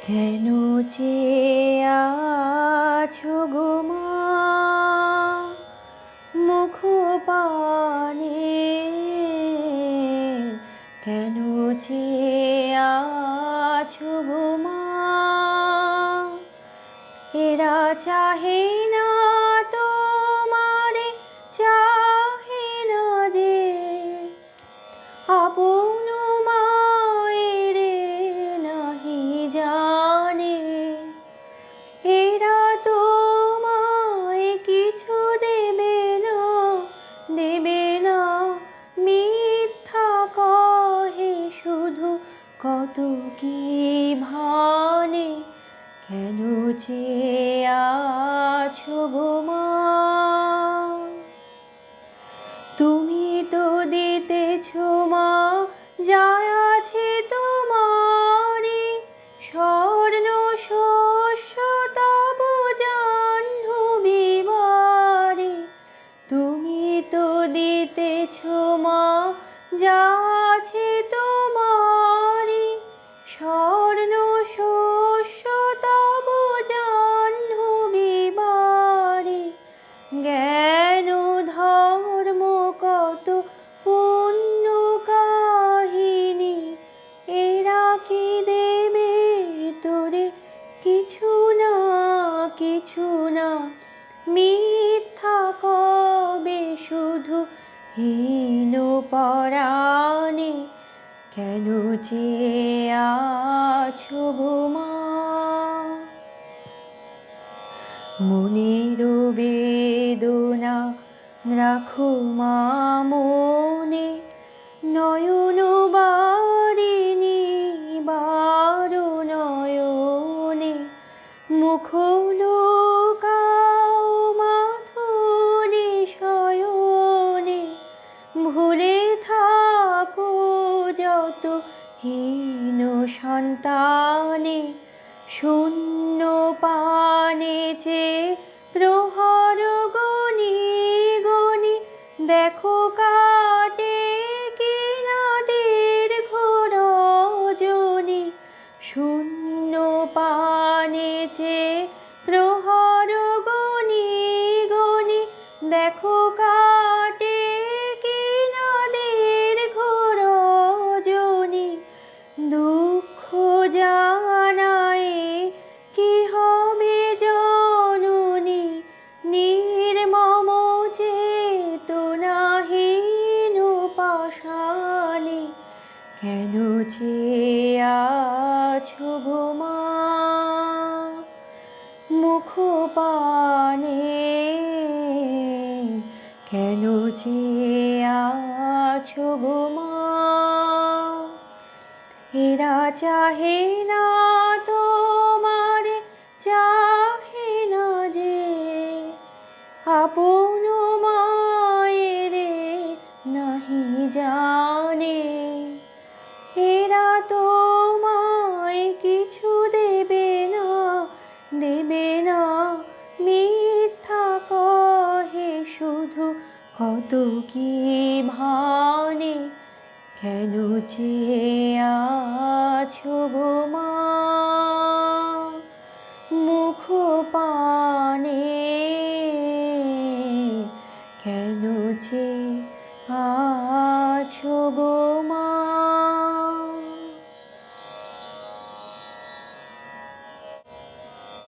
কেন চেয়ে আছো গো মা মুখ পানে? কেন চেয়ে আছো গো মা? এরা চাহে না তোমারে, চাহে না যে আপন মায়ের নাহি জানে। এরা তোমায় কিছু দেবে না, দেবে না, মিথ্যা কহে শুধু কত কি ভানে। কেন চেয়ে আছো গো মা? তুমি তো দিতেছ মা যা আছে তোমারি, স্বর্ণ শস্য তব জাহ্নবী বাড়ি। তুমি তো দিতেছ মা যা আছে তোমারি, স্বর্ণ শস্য তব জাহ্নবী বাড়ি। জ্ঞান ধর্ম কত পুণ্য কাহিনী, এরা কি দেবে তোরে কিছু না, কিছু না, মিথ্যা কবে শুধু হীন পরাণে। কেন চেয়ে আছো গো মা? মনের বেদনা রাখো মা মনে, নয়ন বারিণী বারো নয়নে। মুখ লুকাও মাথুলি শয়নে, ভুলে থাকো যত হীন সন্তানে। শূন্য পানে চেয়ে প্রহর গনি গনি, দেখো কাটে কিনা দীর্ঘ রজনী। শূন্য পানে চেয়ে প্রহর গনি গনি, দেখো কাটে কিনা দীর্ঘ রজনী। দুঃখ জানায় কি হবে জননী, নির্মম চেতনাহীন পাষাণে। কেন চেয়ে আছো গো মা মুখ পানে? কেন চেয়ে আছো গো মা? এরা চাহে না তোমারে, চাহে না যে আপন মায়ের নাহি জানে। এরা তোমায় কিছু দেবে না, দেবে না, মিথ্যা কহে শুধু কত কি ভানে। কেন চেয়ে আছো গো মা?